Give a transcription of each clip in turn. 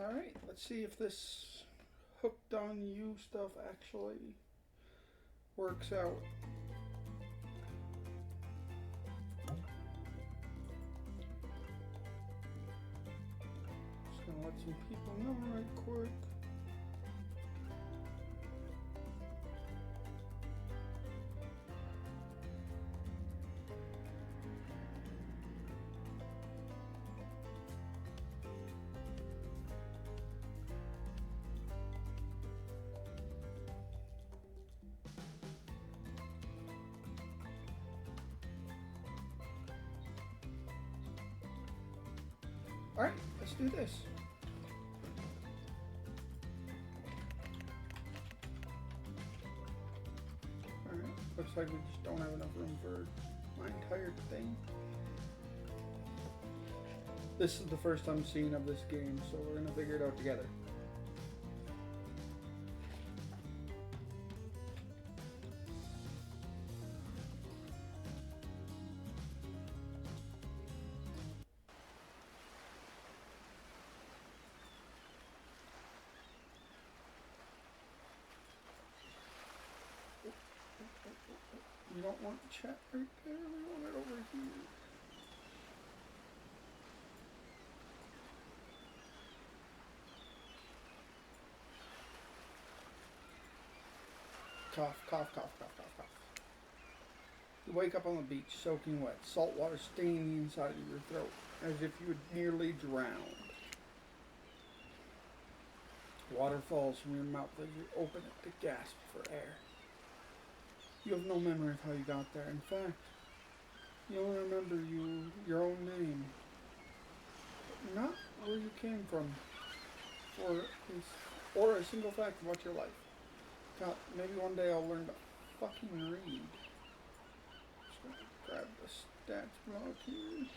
Alright, let's see if this hooked on you stuff actually works out. Just gonna let some people know right quick. Alright, let's do this. Alright, looks like we just don't have enough room for my entire thing. This is the first I'm seeing of this game, so we're gonna figure it out together. We don't want chat right there, we want it over here. Cough, cough, cough, cough, cough, cough. You wake up on the beach, soaking wet, salt water stinging the inside of your throat, as if you had nearly drowned. Water falls from your mouth as you open it to gasp for air. You have no memory of how you got there. In fact, you only remember your own name, but not where you came from, or a single fact about your life. God, maybe one day I'll learn to fucking read. Just gonna grab the stats block here.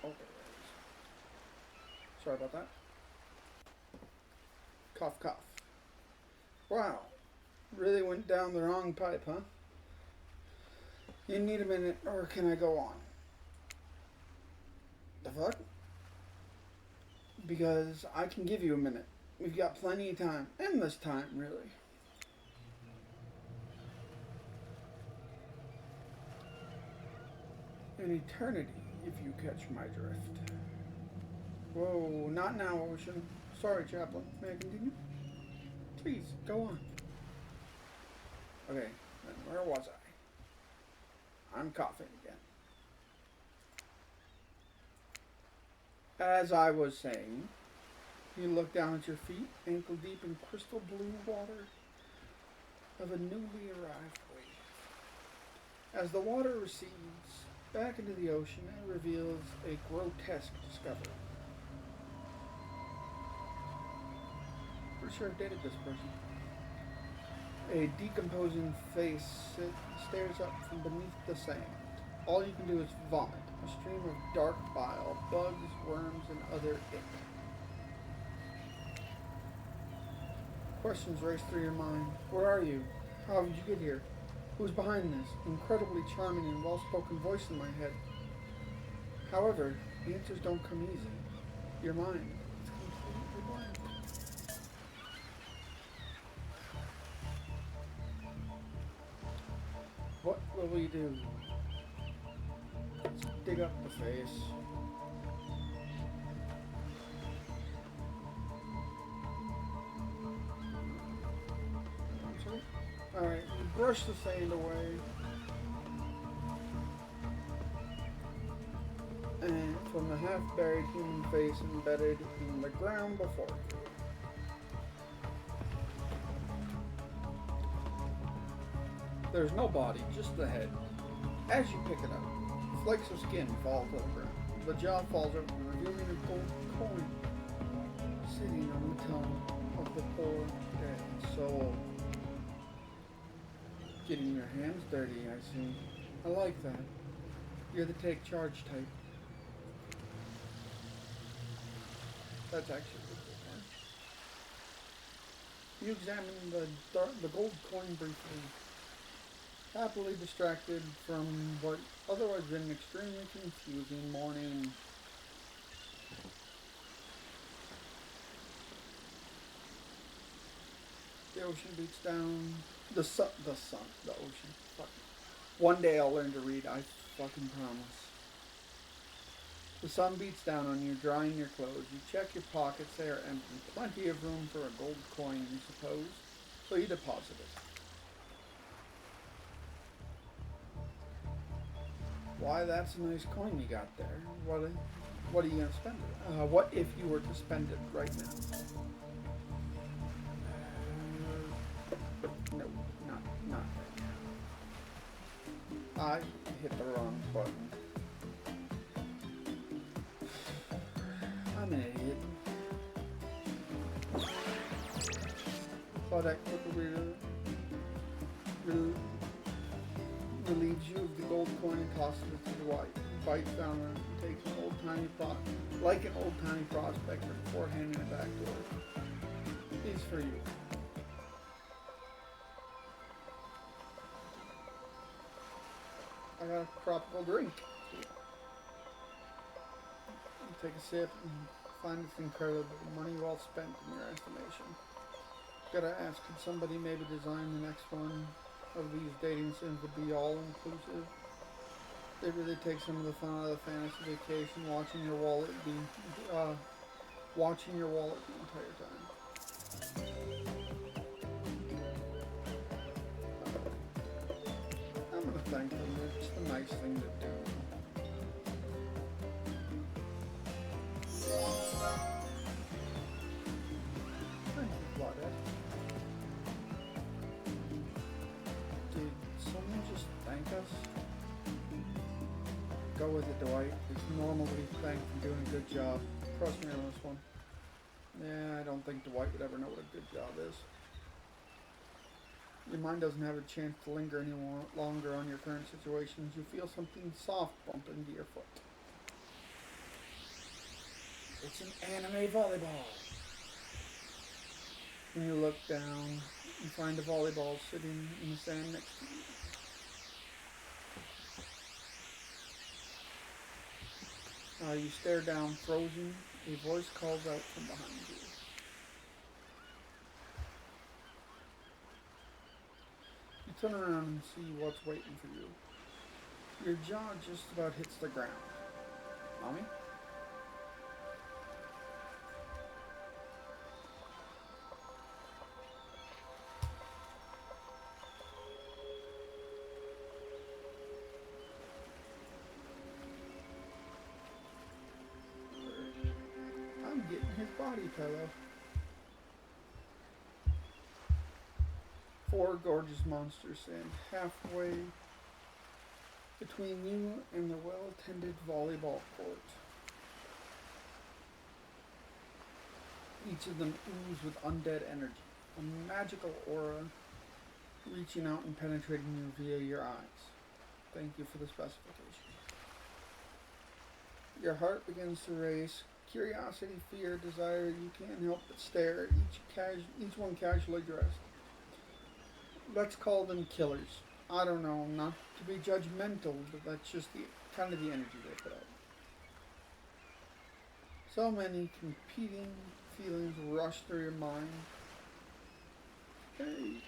Okay. Sorry about that. Cough, cough. Wow. Really went down the wrong pipe, huh? You need a minute, or can I go on? The fuck? Because I can give you a minute. We've got plenty of time. Endless time, really. An eternity, if you catch my drift. Whoa, not now, Ocean. Sorry, Chaplain. May I continue? Please, go on. Okay, then where was I? I'm coughing again. As I was saying, you look down at your feet, ankle deep in crystal blue water of a newly arrived wave. As the water recedes back into the ocean, it reveals a grotesque discovery. Pretty sure I've dated this person. A decomposing face stares up from beneath the sand. All you can do is vomit, a stream of dark bile, bugs, worms, and other ick. Questions race through your mind. Where are you? How did you get here? Who's behind this incredibly charming and well-spoken voice in my head? However, answers don't come easy. Your mind is completely blank. What will we do? Let's dig up the face. Alright, brush the sand away. And from the half-buried human face embedded in the ground before you. There's no body, just the head. As you pick it up, flakes of skin fall to the ground. The jaw falls open, revealing a gold coin sitting on the tongue of the poor dead soul. Getting your hands dirty, I see. I like that. You're the take charge type. That's actually a good one. You examine the gold coin briefly. happily distracted from what otherwise been an extremely confusing morning. The ocean beats down. The ocean. Fuck. One day I'll learn to read, I fucking promise. The sun beats down on you, drying your clothes. You check your pockets, they are empty. Plenty of room for a gold coin, you suppose. So you deposit it. Why, that's a nice coin you got there. What are you going to spend it? What if you were to spend it right now? No, not right now. I hit the wrong button. I'm an idiot. Claudette quickly relieves you of the gold coin and tosses it to the white. Bites down and takes an like an old-timey prospector before handing it back to her. These for you. I got a tropical drink. You take a sip and find it's incredible. Money well spent in your estimation. Gotta ask, could somebody maybe design the next one of these dating sims to be all inclusive? They really take some of the fun out of the fantasy vacation, watching your wallet the entire time. I'm gonna thank them. It's a nice thing to do. Thank you, Claudette. Did someone just thank us? Go with it, Dwight. It's normal to be thanked for doing a good job. Trust me on this one. Yeah, I don't think Dwight would ever know what a good job is. Your mind doesn't have a chance to linger any longer on your current situations. You feel something soft bump into your foot. It's an anime volleyball. When you look down, you find a volleyball sitting in the sand next to you. You stare down, frozen. A voice calls out from behind you. You turn around and see what's waiting for you. Your jaw just about hits the ground. Mommy? Getting his body pillow. 4 gorgeous monsters stand halfway between you and the well-attended volleyball court. Each of them ooze with undead energy, a magical aura reaching out and penetrating you via your eyes. Thank you for the specification. Your heart begins to race. Curiosity, fear, desire, you can't help but stare at each one casually dressed. Let's call them killers. I don't know, not to be judgmental, but that's just the kind of the energy they put out. So many competing feelings rush through your mind. Hey.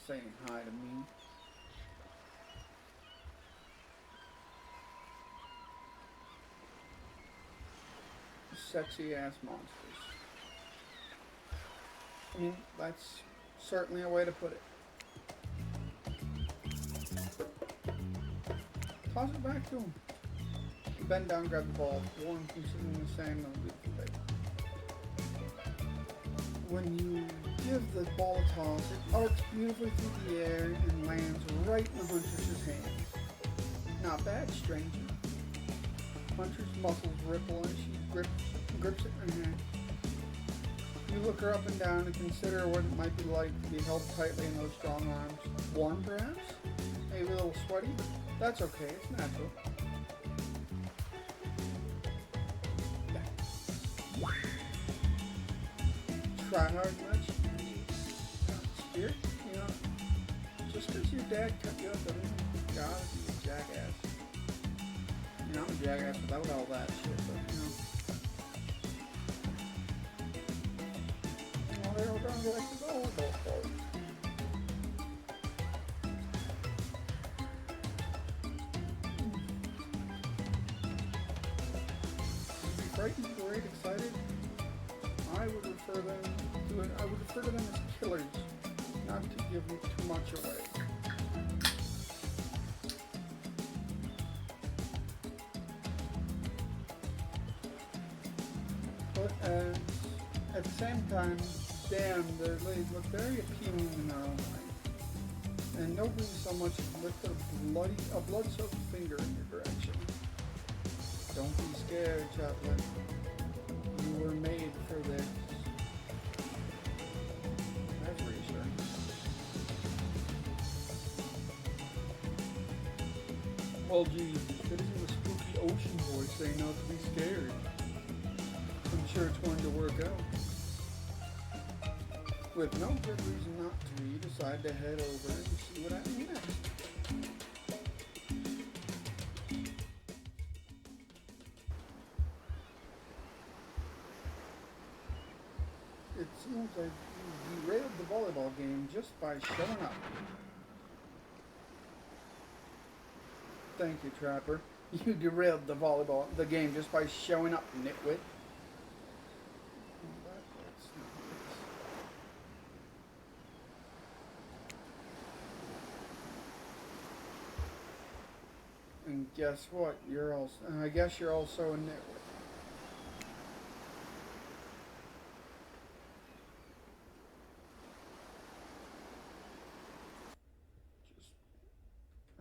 Saying hi to me. Sexy ass monsters. I mean, that's certainly a way to put it. Toss it back to him. You bend down, grab the ball, warm from sitting in the sand on the beautiful bed. When you give the ball a toss, it arcs beautifully through the air and lands right in the huntress's hands. Not bad, stranger. Hunter's muscles ripple and she grips it in her hand. You look her up and down and consider what it might be like to be held tightly in those strong arms. Warm, perhaps? Maybe a little sweaty, but that's okay. It's natural. try hard much. Spirit, you know, just because your dad cut you up doesn't mean you gotta be a jackass. You know, I'm a jackass without all that shit, but you know. Well, they're all gonna get like the volleyball court. You'd be frightened, worried, excited. I would refer them to it. I would refer to them as killers, not to give too much away. But at the same time, damn, the ladies look very appealing in their own way. And nobody so much as lifted a blood-soaked finger in your direction. Don't be scared, Chaplain. You were made for this. That's reassuring. Well, geez, it isn't a spooky ocean voice saying not to be scared. I'm sure it's going to work out. With no good reason not to, you decide to head over and see what happens next. It seems like you derailed the volleyball game just by showing up. Thank you, Trapper. You derailed the game just by showing up, nitwit. And guess what? I guess you're also a nitwit. Just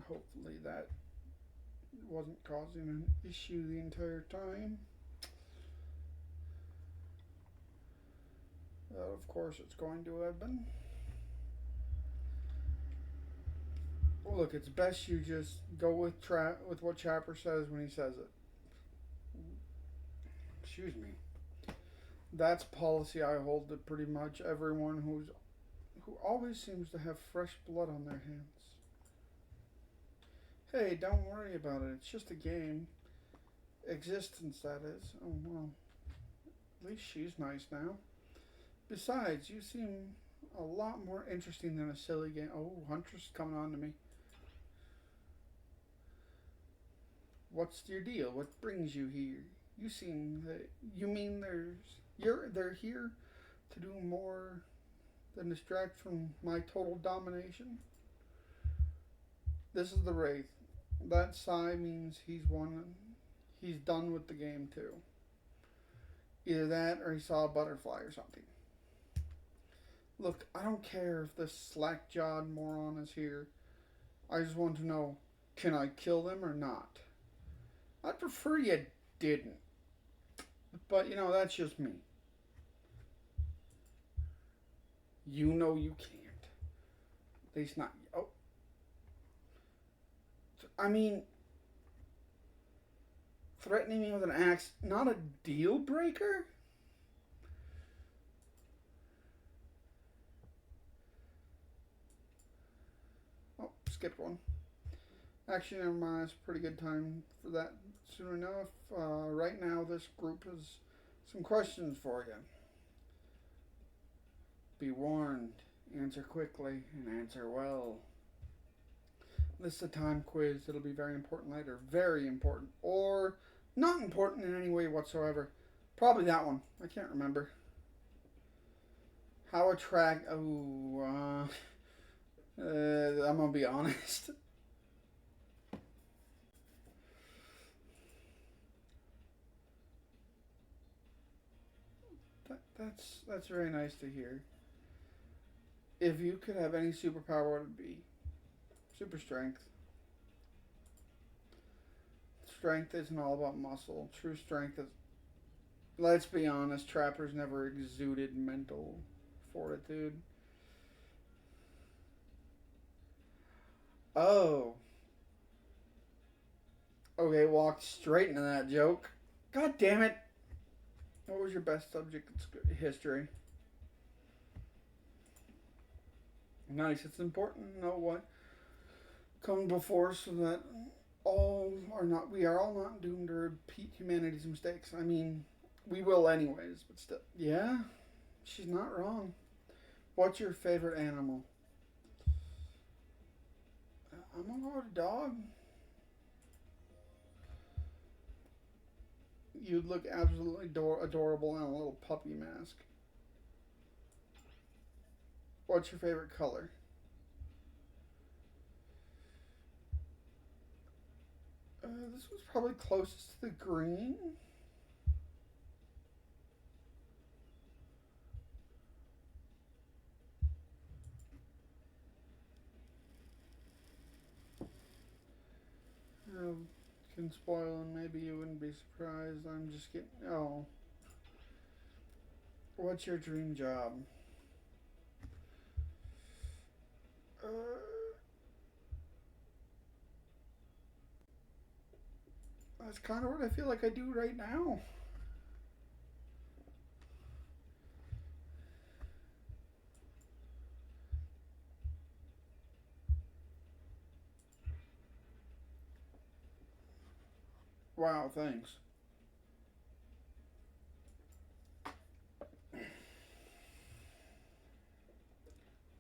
hopefully that wasn't causing an issue the entire time. Of course it's going to have been. Well, look, it's best you just go with what Trapper says when he says it. Excuse me. That's policy I hold to pretty much everyone who always seems to have fresh blood on their hands. Hey, don't worry about it. It's just a game. Existence, that is. Oh, well. At least she's nice now. Besides, you seem a lot more interesting than a silly game. Oh, Huntress coming on to me. What's your deal? What brings you here? You mean they're here to do more than distract from my total domination? This is the Wraith. That sigh means he's won. He's done with the game too. Either that or he saw a butterfly or something. Look, I don't care if this slack-jawed moron is here. I just want to know, can I kill them or not? I'd prefer you didn't. But, you know, that's just me. You know you can't. At least not... Oh. I mean... Threatening me with an axe, not a deal breaker? Oh, skipped one. Actually, never mind. It's a pretty good time for that. Soon enough. Right now, this group has some questions for you. Be warned. Answer quickly and answer well. This is a time quiz. It'll be very important later. Very important. Or not important in any way whatsoever. Probably that one. I can't remember. How attract... Oh, I'm going to be honest. That's very nice to hear. If you could have any superpower, what would it be? Super strength. Strength isn't all about muscle. True strength is... Let's be honest, Trappers never exuded mental fortitude. Oh. Okay, walked straight into that joke. God damn it. What was your best subject in history? Nice. It's important to know what comes before so that we are all not doomed to repeat humanity's mistakes. I mean, we will anyways, but still. Yeah, she's not wrong. What's your favorite animal? I'm gonna go with a dog. You'd look absolutely adorable in a little puppy mask. What's your favorite color? This was probably closest to the green. Uh, can spoil and maybe you wouldn't be surprised. I'm just getting. Oh. What's your dream job? Uh, that's kind of what I feel like I do right now. Wow, thanks.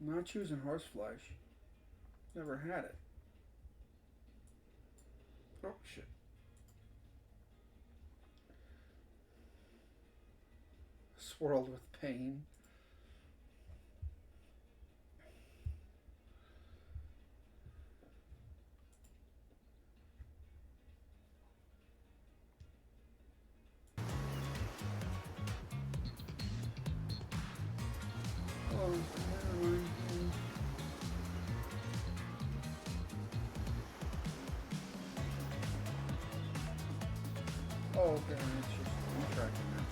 I'm not choosing horseflesh. Never had it. Oh, shit. Swirled with pain. Oh, never mind. Oh, okay. It's just I'm tracking that.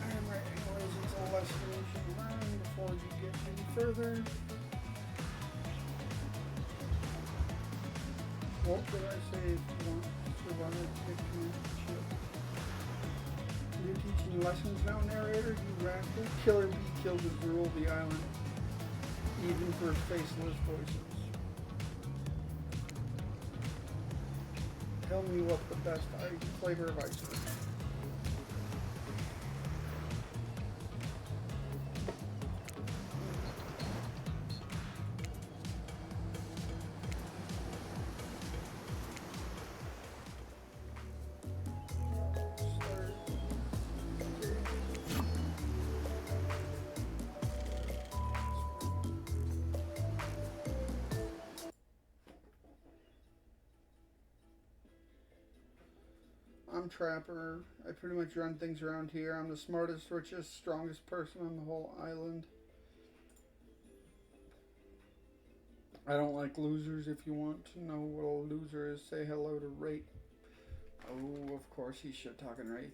And right, anyways, it's a lesson you should learn before you get any further. What did I say if you want to survive dictatorship? You're teaching lessons now, narrator, you rascal. Killer Bee Killers rule the island, even for faceless voices. Tell me what the best flavor of ice cream. I'm Trapper. I pretty much run things around here. I'm the smartest, richest, strongest person on the whole island. I don't like losers. If you want to know what a loser is, say hello to Wraith. Oh, of course he's shit talking Wraith.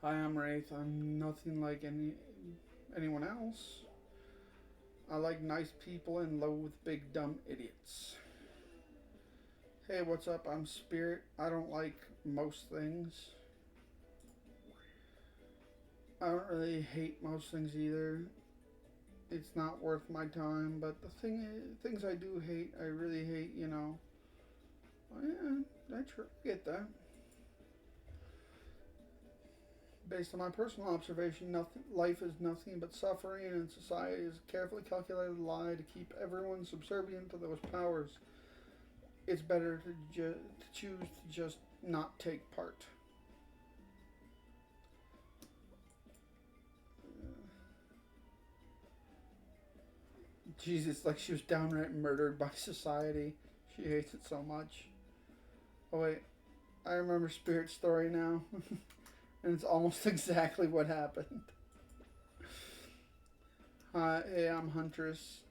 Hi, I'm Wraith. I'm nothing like anyone else. I like nice people and loathe big dumb idiots. Hey, what's up? I'm Spirit. I don't like most things. I don't really hate most things either. It's not worth my time, but the thing is, things I do hate, I really hate, you know. Oh, yeah, I get that. Based on my personal observation, life is nothing but suffering, and society is a carefully calculated lie to keep everyone subservient to those powers. It's better to choose to just not take part. Jesus, like she was downright murdered by society. She hates it so much. Oh wait, I remember Spirit's story now. And it's almost exactly what happened. Hi, hey, I'm Huntress.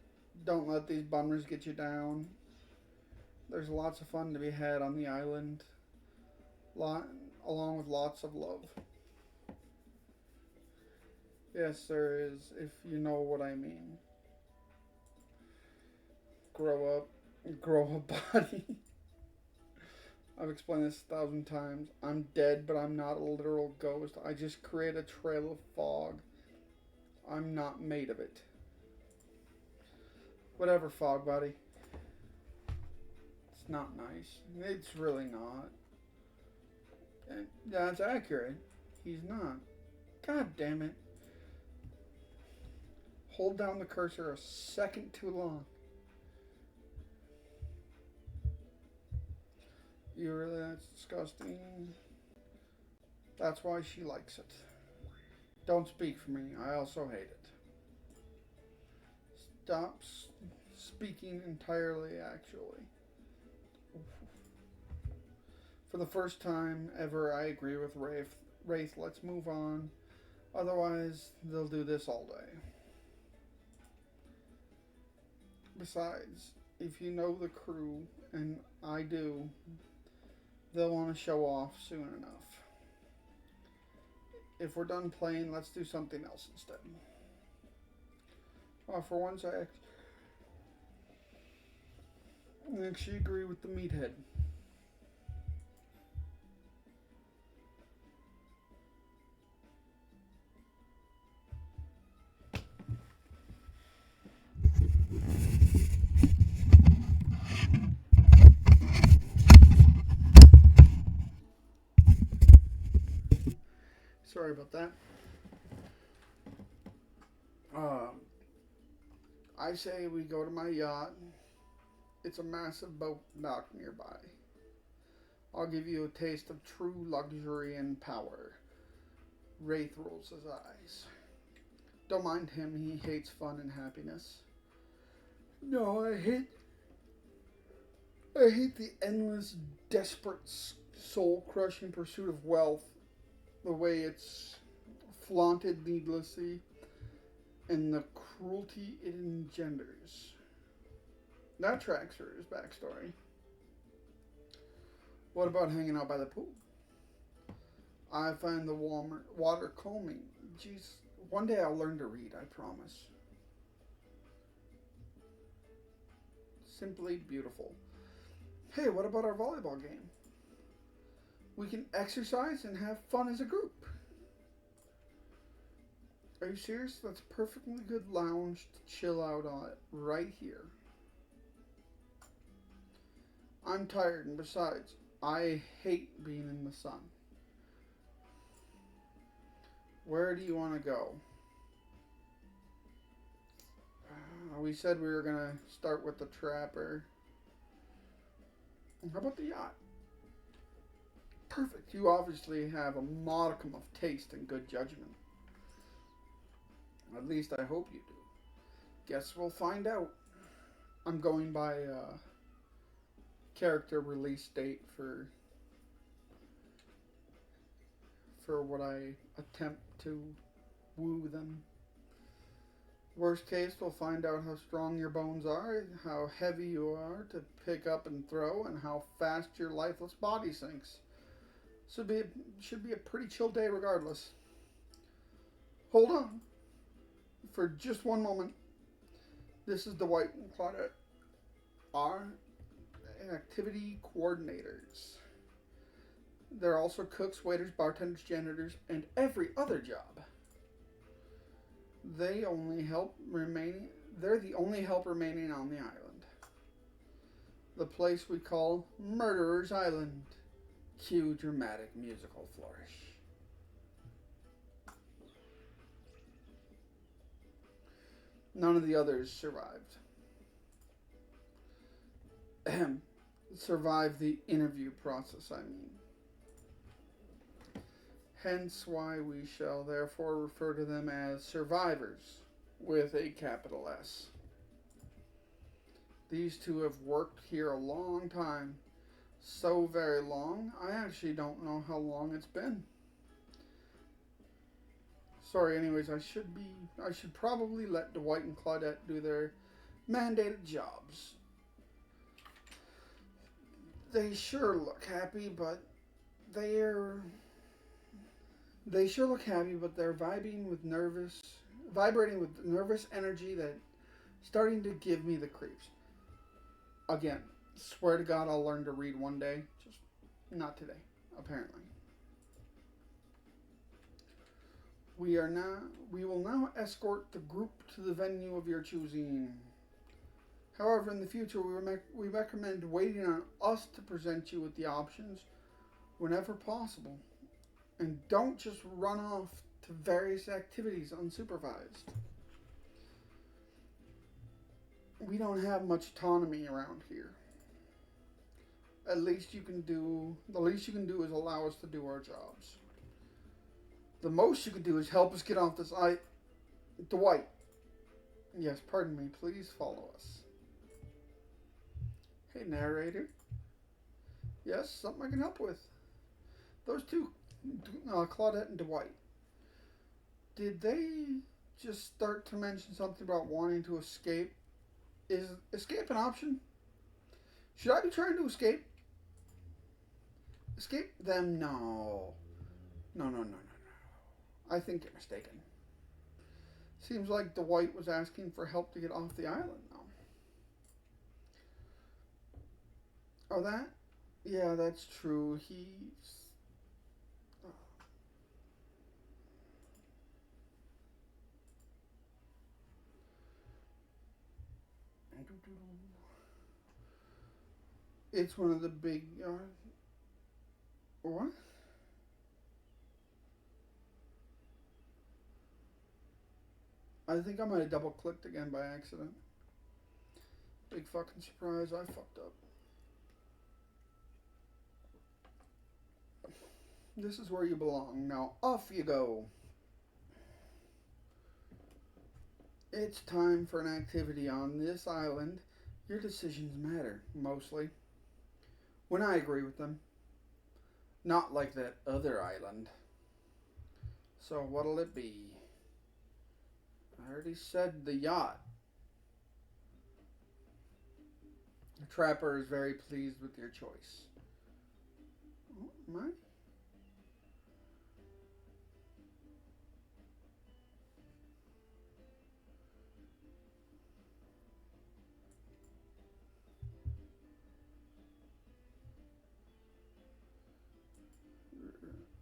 Don't let these bummers get you down. There's lots of fun to be had on the island, lot, along with lots of love. Yes, there is, if you know what I mean. Grow up, grow a body. I've explained this 1,000 times. I'm dead, but I'm not a literal ghost. I just create a trail of fog. I'm not made of it. Whatever, fog buddy. It's not nice. It's really not. And that's accurate. He's not. God damn it. Hold down the cursor a second too long. You really, that's disgusting. That's why she likes it. Don't speak for me. I also hate it. Stop speaking entirely, actually. For the first time ever, I agree with Wraith. Wraith, let's move on. Otherwise, they'll do this all day. Besides, if you know the crew, and I do, they'll want to show off soon enough. If we're done playing, let's do something else instead. For once, I actually agree with the meathead. Sorry about that. I say we go to my yacht. It's a massive boat dock nearby. I'll give you a taste of true luxury and power. Wraith rolls his eyes. Don't mind him, he hates fun and happiness. No, I hate the endless, desperate, soul-crushing pursuit of wealth. The way it's flaunted needlessly, and the cruelty it engenders. That tracks for his backstory. What about hanging out by the pool? I find the water calming. Jeez, one day I'll learn to read, I promise. Simply beautiful. Hey, what about our volleyball game? We can exercise and have fun as a group. Are you serious? That's a perfectly good lounge to chill out on it right here. I'm tired, and besides, I hate being in the sun. Where do you want to go? We said we were going to start with the trapper. How about the yacht? Perfect. You obviously have a modicum of taste and good judgment. At least I hope you do. Guess we'll find out. I'm going by character release date for what I attempt to woo them. Worst case, we'll find out how strong your bones are, how heavy you are to pick up and throw, and how fast your lifeless body sinks. Should be a pretty chill day regardless. Hold on. For just one moment. This is Dwight and Claudette, our activity coordinators. They're also cooks, waiters, bartenders, janitors, and every other job. They're the only help remaining on the island. The place we call Murderer's Island. Cue dramatic musical flourish. None of the others survived. Survived the interview process, I mean. Hence why we shall therefore refer to them as survivors, with a capital S. These two have worked here a long time. So very long, I actually don't know how long it's been. Sorry, anyways, I should probably let Dwight and Claudette do their mandated jobs. They sure look happy, but they're vibrating with nervous energy that's starting to give me the creeps. Again, swear to God I'll learn to read one day. Just Not today, apparently. We will now escort the group to the venue of your choosing. However, in the future, we recommend waiting on us to present you with the options whenever possible. And don't just run off to various activities unsupervised. We don't have much autonomy around here. The least you can do is allow us to do our jobs. The most you can do is help us get off this island. Dwight. Yes, pardon me. Please follow us. Hey, narrator. Yes, something I can help with. Those two, Claudette and Dwight. Did they just start to mention something about wanting to escape? Is escape an option? Should I be trying to escape? Escape them? No. No. I think you're mistaken. Seems like Dwight was asking for help to get off the island now. Oh, that? Yeah, that's true. It's one of the big. What? I think I might have double clicked again by accident. Big fucking surprise, I fucked up. This is where you belong. Now off you go. It's time for an activity on this island. Your decisions matter, mostly. When I agree with them. Not like that other island. So what'll it be? I already said the yacht. The trapper is very pleased with your choice. Oh, my.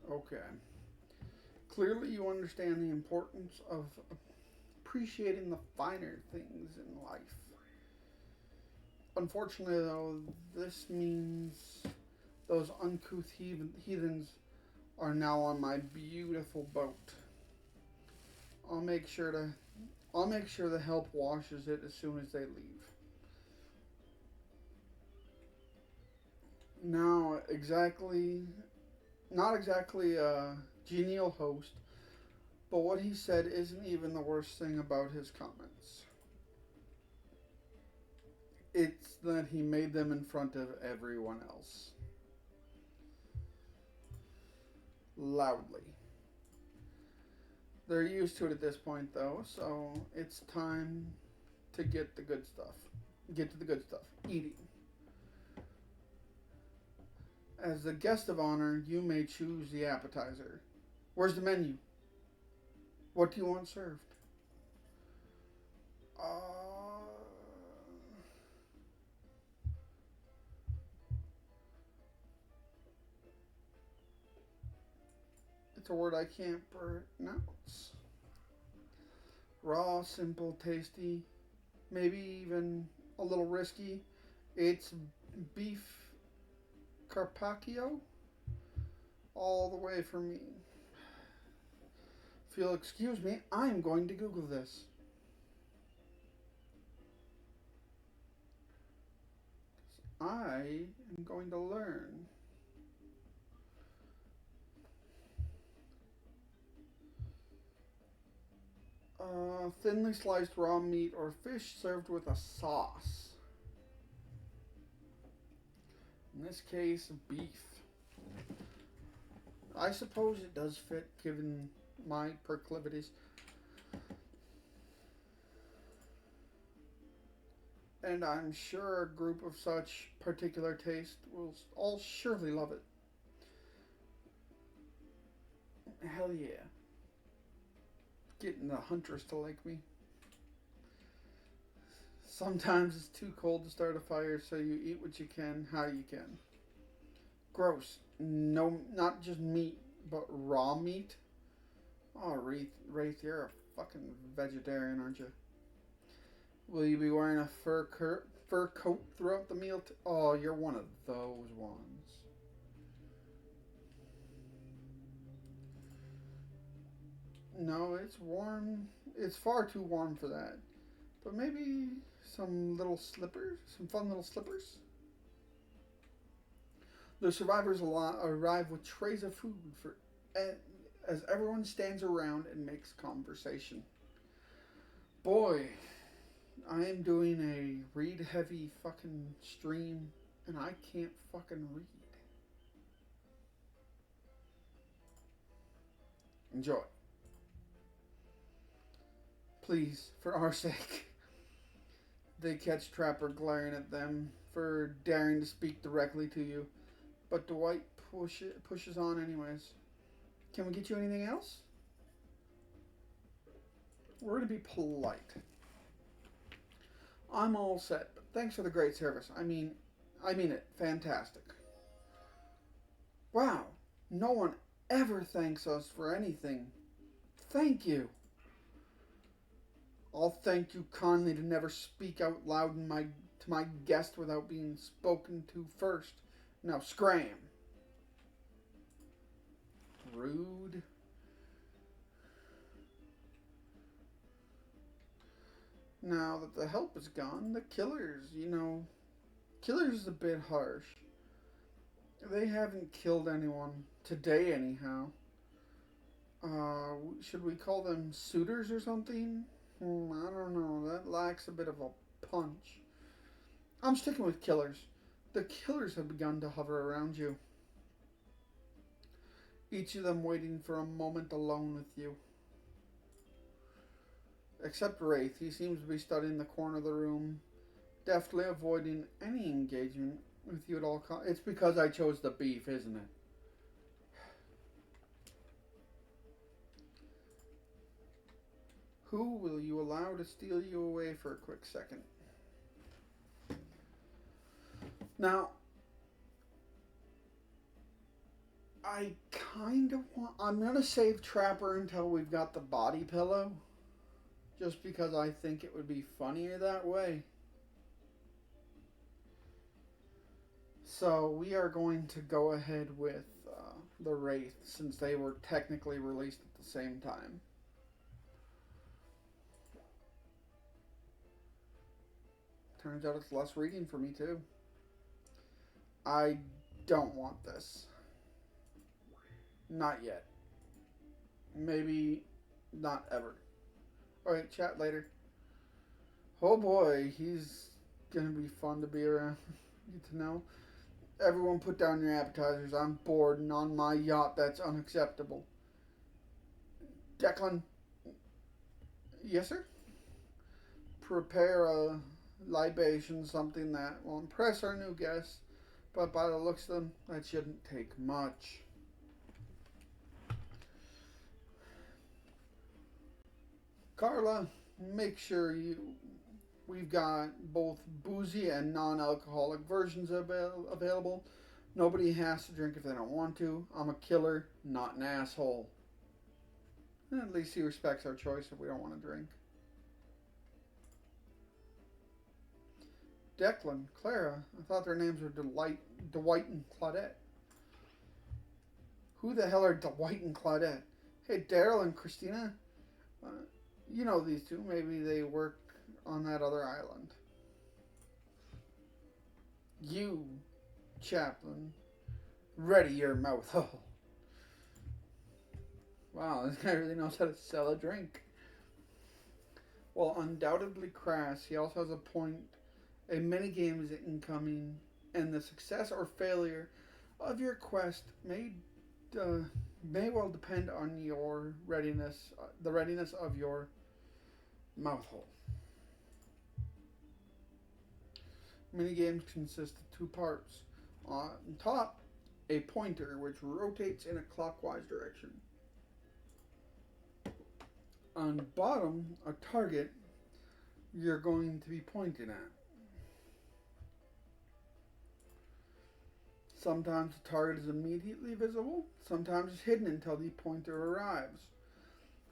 Okay. Clearly, you understand the importance of appreciating the finer things in life. Unfortunately, though, this means those uncouth heathens are now on my beautiful boat. I'll make sure the help washes it as soon as they leave. Now, not exactly a genial host, but what he said isn't even the worst thing about his comments. It's that he made them in front of everyone else. Loudly. They're used to it at this point, though, so it's time to get the good stuff. Get to the good stuff. Eating. As the guest of honor, you may choose the appetizer. Where's the menu? What do you want served? It's a word I can't pronounce. Raw, simple, tasty, maybe even a little risky. It's beef carpaccio all the way for me. If you'll excuse me, I'm going to Google this. I am going to learn. Thinly sliced raw meat or fish served with a sauce. In this case, beef. I suppose it does fit given my proclivities. And I'm sure a group of such particular taste will all surely love it. Hell yeah. Getting the huntress to like me. Sometimes it's too cold to start a fire, so you eat what you can, how you can. Gross. No, not just meat, but raw meat. Oh, Wraith, you're a fucking vegetarian, aren't you? Will you be wearing a fur coat throughout the meal? Oh, you're one of those ones. No, it's warm. It's far too warm for that. But maybe some little slippers? Some fun little slippers? The survivors arrive with trays of food for as everyone stands around and makes conversation. Boy, I am doing a read heavy fucking stream and I can't fucking read. Enjoy. Please, for our sake. They catch Trapper glaring at them for daring to speak directly to you, but Dwight pushes on anyways. Can we get you anything else? We're going to be polite. I'm all set, but thanks for the great service. I mean it. Fantastic. Wow, no one ever thanks us for anything. Thank you. I'll thank you kindly to never speak out loud to my guest without being spoken to first. Now scram. Rude. Now that the help is gone, the killers, Killers is a bit harsh. They haven't killed anyone. Today, anyhow. Should we call them suitors or something? I don't know. That lacks a bit of a punch. I'm sticking with killers. The killers have begun to hover around you. Each of them waiting for a moment alone with you. Except Wraith. He seems to be studying the corner of the room, deftly avoiding any engagement with you at all costs. It's because I chose the beef, isn't it? Who will you allow to steal you away for a quick second? Now, I kind of want... I'm going to save Trapper until we've got the body pillow. Just because I think it would be funnier that way. So we are going to go ahead with the Wraith, since they were technically released at the same time. Turns out it's less reading for me too. I don't want this. Not yet. Maybe not ever. Alright, chat later. Oh boy, he's gonna be fun to be around. Get to know. Everyone put down your appetizers. I'm bored and on my yacht. That's unacceptable. Declan. Yes, sir? Prepare a libation, something that will impress our new guests. But by the looks of them, that shouldn't take much. Carla, make sure we've got both boozy and non-alcoholic versions available. Nobody has to drink if they don't want to. I'm a killer, not an asshole. And at least he respects our choice if we don't want to drink. Declan, Clara, I thought their names were Dwight and Claudette. Who the hell are Dwight and Claudette? Hey, Daryl and Christina. You know these two. Maybe they work on that other island. You, Chaplain, ready your mouth hole. Wow, this guy really knows how to sell a drink. While undoubtedly crass, he also has a point. A minigame is incoming, and the success or failure of your quest may well depend on your readiness, the readiness of your mouth hole. Minigames consist of two parts. On top, a pointer which rotates in a clockwise direction. On bottom, a target you're going to be pointing at. Sometimes the target is immediately visible, sometimes it's hidden until the pointer arrives.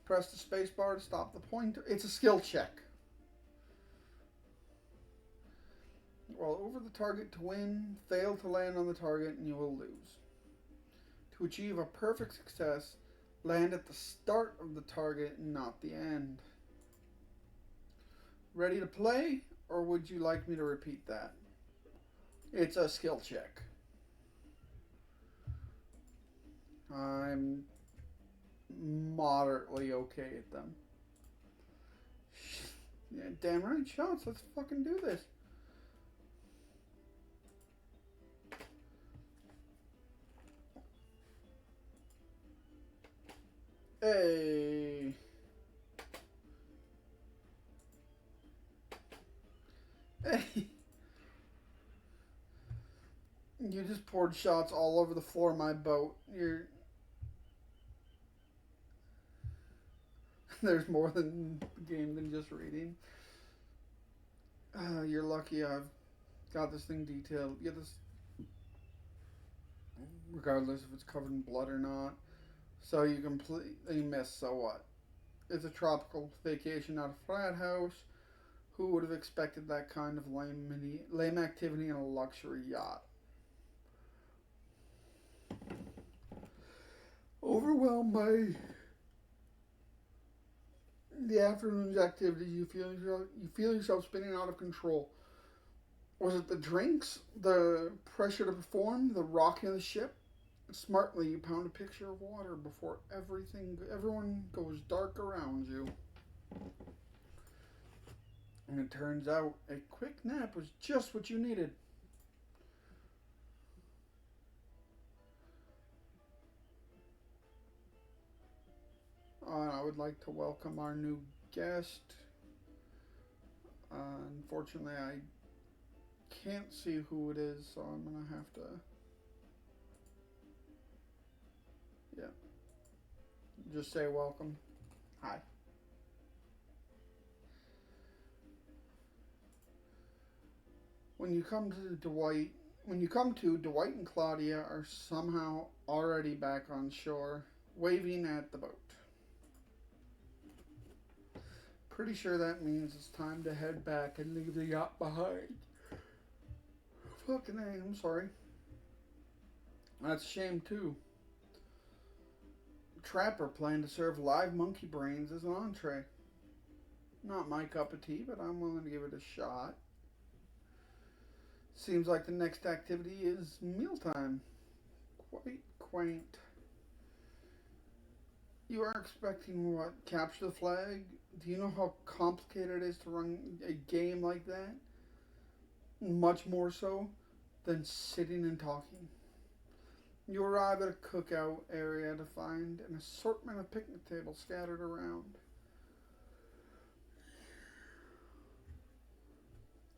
Press the spacebar to stop the pointer. It's a skill check. Roll over the target to win, fail to land on the target, and you will lose. To achieve a perfect success, land at the start of the target and not the end. Ready to play, or would you like me to repeat that? It's a skill check. I'm moderately okay at them. Yeah, damn right, shots. Let's fucking do this. Hey. Hey. You just poured shots all over the floor of my boat. There's more than game than just reading. You're lucky I've got this thing detailed. Get this, regardless if it's covered in blood or not. So you completely miss. So what? It's a tropical vacation, not a frat house. Who would have expected that kind of lame activity in a luxury yacht? Overwhelmed by the afternoon's activities, you feel yourself spinning out of control. Was it the drinks, the pressure to perform, the rocking of the ship? Smartly, you pound a picture of water before everyone goes dark around you. And it turns out a quick nap was just what you needed. I would like to welcome our new guest. Unfortunately, I can't see who it is, so I'm going to have to... Yeah. Just say welcome. Hi. When you come to Dwight and Claudia are somehow already back on shore, waving at the boat. Pretty sure that means it's time to head back and leave the yacht behind. Fucking A, I'm sorry. That's a shame too. Trapper planned to serve live monkey brains as an entree. Not my cup of tea, but I'm willing to give it a shot. Seems like the next activity is mealtime. Quite quaint. You are expecting what? Capture the flag? Do you know how complicated it is to run a game like that? Much more so than sitting and talking. You arrive at a cookout area to find an assortment of picnic tables scattered around.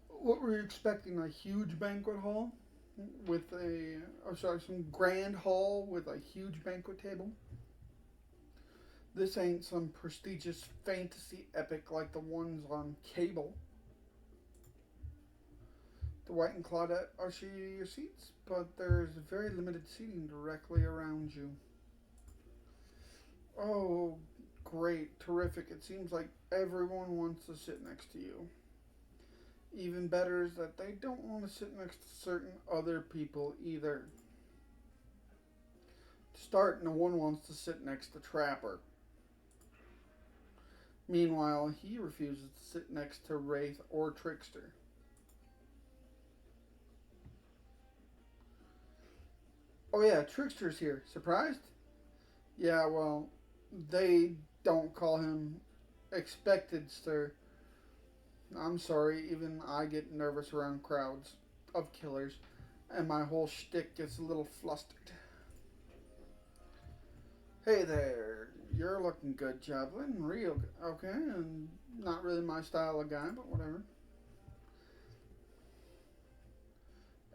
What were you expecting? A huge banquet hall with some grand hall with a huge banquet table? This ain't some prestigious fantasy epic like the ones on cable. Dwight and Claudette usher you your seats, but there's very limited seating directly around you. Oh, great, terrific. It seems like everyone wants to sit next to you. Even better is that they don't want to sit next to certain other people either. To start, no one wants to sit next to Trapper. Meanwhile, he refuses to sit next to Wraith or Trickster. Oh yeah, Trickster's here. Surprised? Yeah, well, they don't call him expected, sir. I'm sorry, even I get nervous around crowds of killers, and my whole shtick gets a little flustered. Hey there, you're looking good, Javelin. Real good. Okay, and not really my style of guy, but whatever.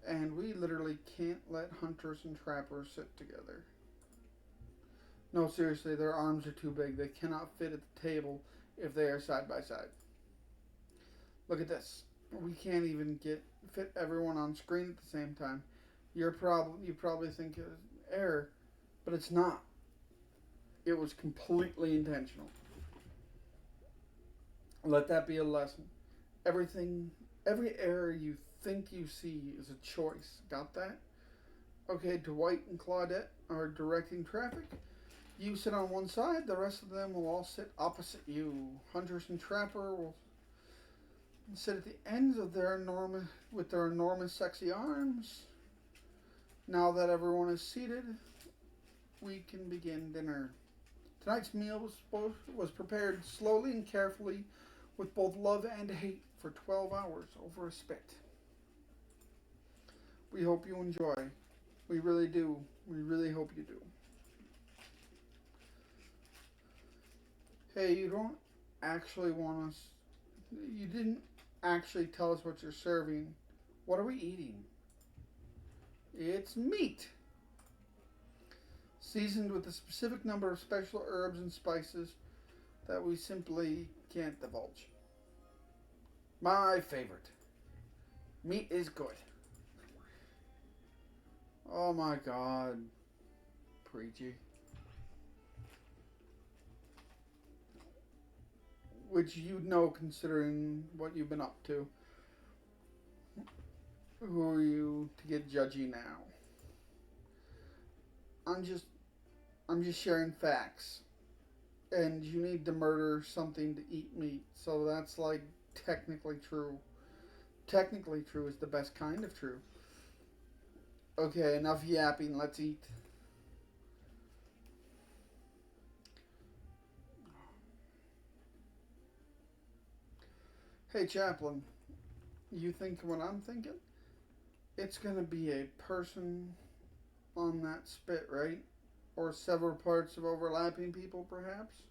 And we literally can't let hunters and trappers sit together. No, seriously, their arms are too big. They cannot fit at the table if they are side by side. Look at this. We can't even fit everyone on screen at the same time. You probably think it was error, but it's not. It was completely intentional. Let that be a lesson. Everything, every error you think you see is a choice. Got that? Okay, Dwight and Claudette are directing traffic. You sit on one side, the rest of them will all sit opposite you. Huntress and Trapper will sit at the ends of their enormous with their enormous sexy arms. Now that everyone is seated, we can begin dinner. Tonight's meal was prepared slowly and carefully with both love and hate for 12 hours over a spit. We hope you enjoy. We really do. We really hope you do. Hey, you don't actually want us. You didn't actually tell us what you're serving. What are we eating? It's meat, seasoned with a specific number of special herbs and spices that we simply can't divulge. My favorite. Meat is good. Oh my god. Preachy. Which you'd know considering what you've been up to. Who are you to get judgy now? I'm just I'm just sharing facts. And you need to murder something to eat meat. So that's like technically true. Technically true is the best kind of true. Okay, enough yapping. Let's eat. Hey, Chaplain. You think what I'm thinking? It's gonna be a person on that spit, right? Or several parts of overlapping people, perhaps?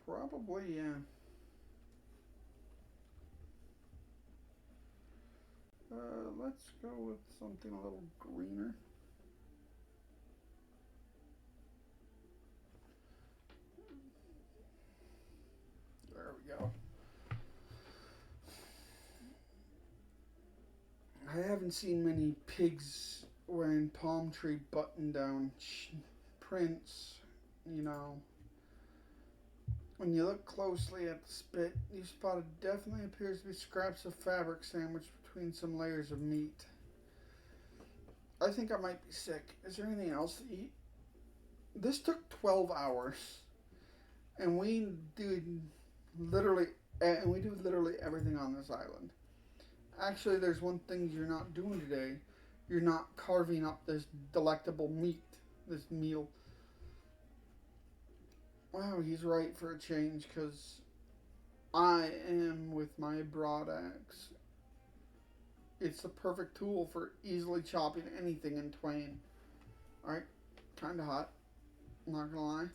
Probably, yeah. Let's go with something a little greener. There we go. I haven't seen many pigs wearing palm tree button down prints, you know. When you look closely at the spit, you spot it definitely appears to be scraps of fabric sandwiched between some layers of meat. I think I might be sick. Is there anything else to eat? This took 12 hours, and literally, we do literally everything on this island. Actually, there's one thing you're not doing today. You're not carving up this delectable meat, this meal. Wow, he's right for a change, because I am with my broadaxe. It's the perfect tool for easily chopping anything in twain. Alright, kinda hot. I'm not gonna lie.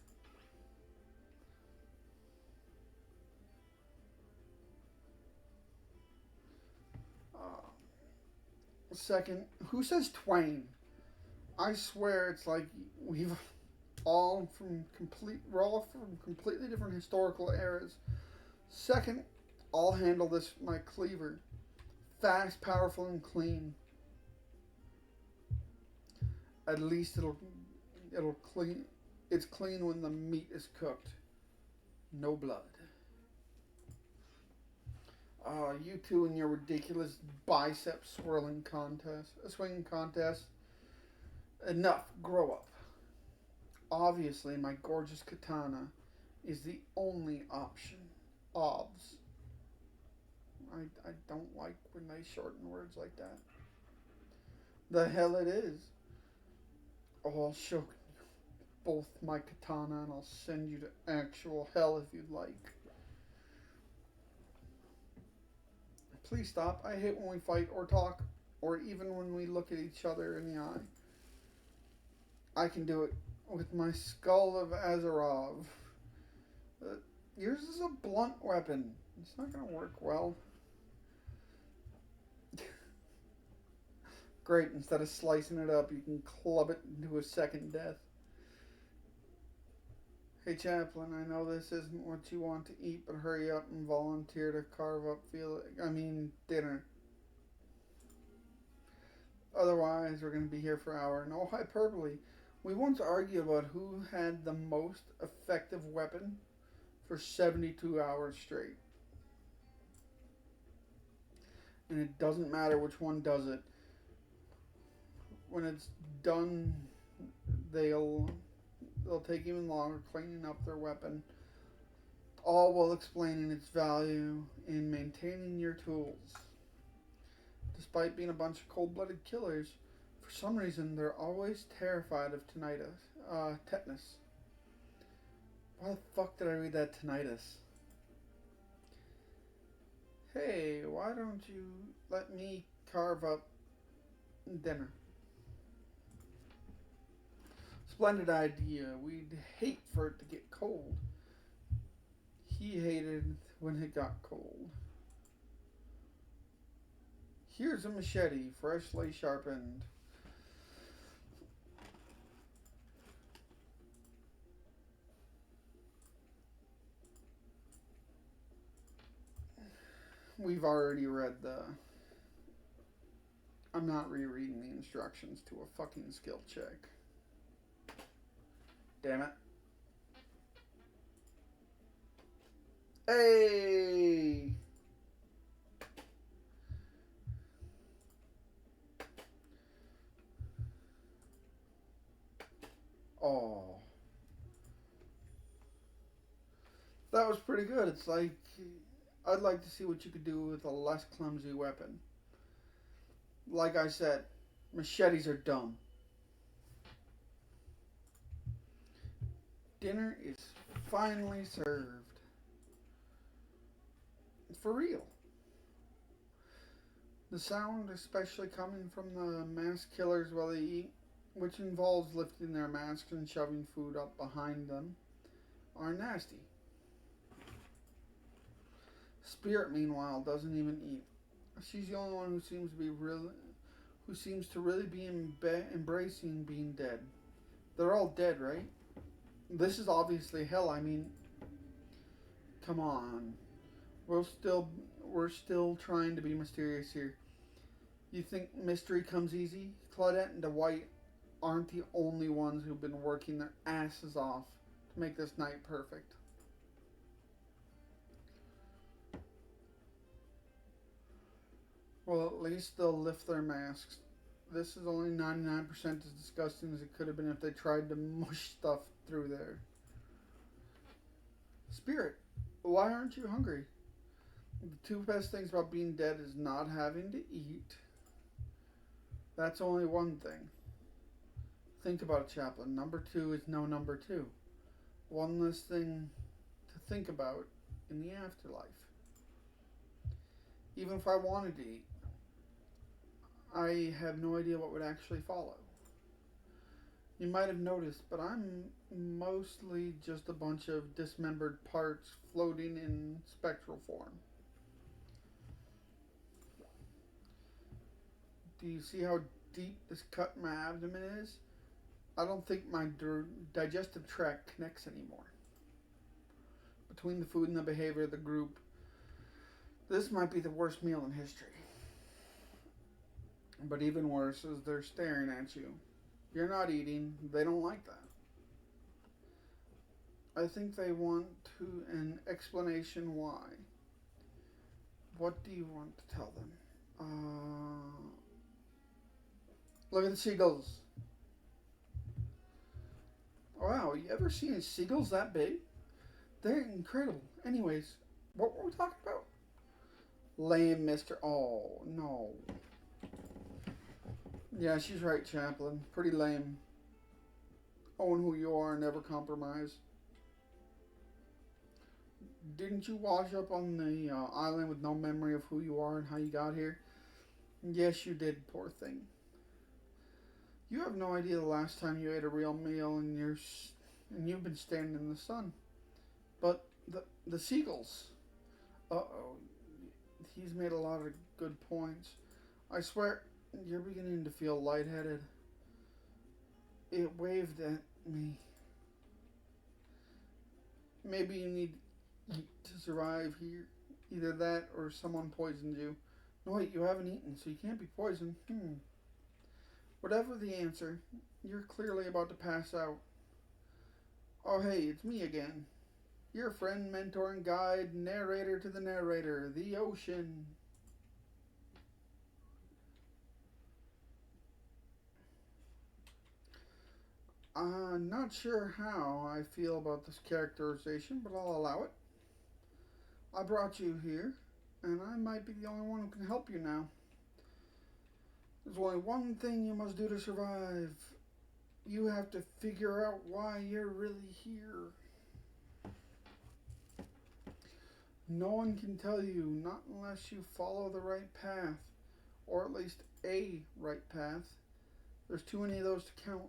Second, who says twain? I swear it's like we're all from completely different historical eras. Second, I'll handle this with my cleaver. Fast, powerful, and clean. At least it'll clean. It's clean when the meat is cooked. No blood. You two and your ridiculous bicep swinging contest. Enough. Grow up. Obviously, my gorgeous katana is the only option. Obs. I don't like when they shorten words like that. The hell it is. Oh, I'll show you both my katana and I'll send you to actual hell if you'd like. Please stop. I hate when we fight or talk, or even when we look at each other in the eye. I can do it with my skull of Azarov. Yours is a blunt weapon. It's not going to work well. Great, instead of slicing it up, you can club it into a second death. Hey, Chaplain, I know this isn't what you want to eat, but hurry up and volunteer to carve up dinner. Otherwise, we're going to be here for an hour. No hyperbole. We once argued about who had the most effective weapon for 72 hours straight. And it doesn't matter which one does it. When it's done, they'll take even longer cleaning up their weapon, all while explaining its value in maintaining your tools. Despite being a bunch of cold-blooded killers, for some reason they're always terrified of tetanus. Why the fuck did I read that tinnitus? Hey, why don't you let me carve up dinner? Splendid idea. We'd hate for it to get cold. He hated when it got cold. Here's a machete, freshly sharpened. We've already read the... I'm not rereading the instructions to a fucking skill check. Damn it. Hey! Oh. That was pretty good. It's like... I'd like to see what you could do with a less clumsy weapon. Like I said, machetes are dumb. Dinner is finally served. For real. The sound, especially coming from the masked killers while they eat, which involves lifting their masks and shoving food up behind them, are nasty. Spirit, meanwhile, doesn't even eat. She's the only one who seems to really be embracing being dead. They're all dead, right? This is obviously hell. I mean, come on. We're still trying to be mysterious here. You think mystery comes easy? Claudette and Dwight aren't the only ones who've been working their asses off to make this night perfect. Well, at least they'll lift their masks. This is only 99% as disgusting as it could have been if they tried to mush stuff through there. Spirit, why aren't you hungry? The two best things about being dead is not having to eat. That's only one thing. Think about it, Chaplain. Number two is no number two. One less thing to think about in the afterlife. Even if I wanted to eat, I have no idea what would actually follow. You might have noticed, but I'm mostly just a bunch of dismembered parts floating in spectral form. Do you see how deep this cut in my abdomen is? I don't think my digestive tract connects anymore. Between the food and the behavior of the group, this might be the worst meal in history. But even worse is they're staring at you. You're not eating. They don't like that. I think they want an explanation why. What do you want to tell them? Look at the seagulls. Wow, you ever seen seagulls that big? They're incredible. Anyways, what were we talking about? Lame, mister. Oh, no. Yeah, she's right, Chaplain. Pretty lame. Own who you are and never compromise. Didn't you wash up on the island with no memory of who you are and how you got here? Yes, you did, poor thing. You have no idea the last time you ate a real meal and you've been standing in the sun. But the seagulls. Uh-oh. He's made a lot of good points. I swear, you're beginning to feel lightheaded. It waved at me. Maybe you need to eat to survive here. Either that or someone poisoned you. No, wait, you haven't eaten, so you can't be poisoned. Whatever the answer, you're clearly about to pass out. Oh, hey, it's me again. Your friend, mentor, and guide, narrator to the narrator, the ocean. I'm not sure how I feel about this characterization, but I'll allow it. I brought you here, and I might be the only one who can help you now. There's only one thing you must do to survive. You have to figure out why you're really here. No one can tell you, not unless you follow the right path, or at least a right path. There's too many of those to count.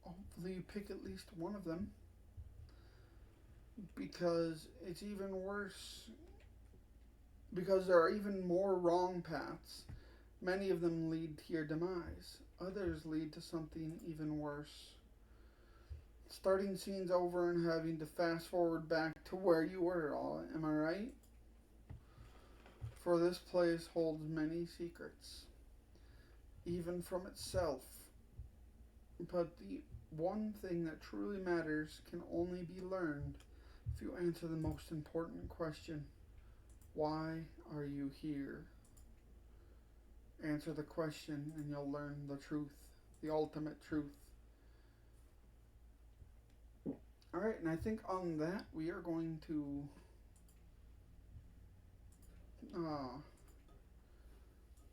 Hopefully, you pick at least one of them. Because it's even worse. Because there are even more wrong paths. Many of them lead to your demise. Others lead to something even worse. Starting scenes over and having to fast forward back to where you were, am I right? For this place holds many secrets, even from itself. But the one thing that truly matters can only be learned if you answer the most important question. Why are you here? Answer the question and you'll learn the truth, the ultimate truth. Alright, and I think on that we are going to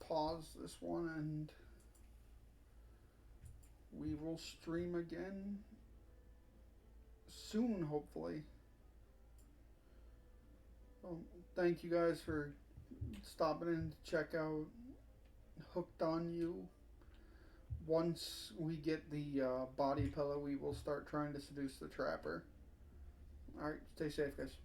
pause this one and we will stream again soon, hopefully. Thank you guys for stopping in to check out Hooked on You. Once we get the body pillow, we will start trying to seduce the trapper. Alright, stay safe, guys.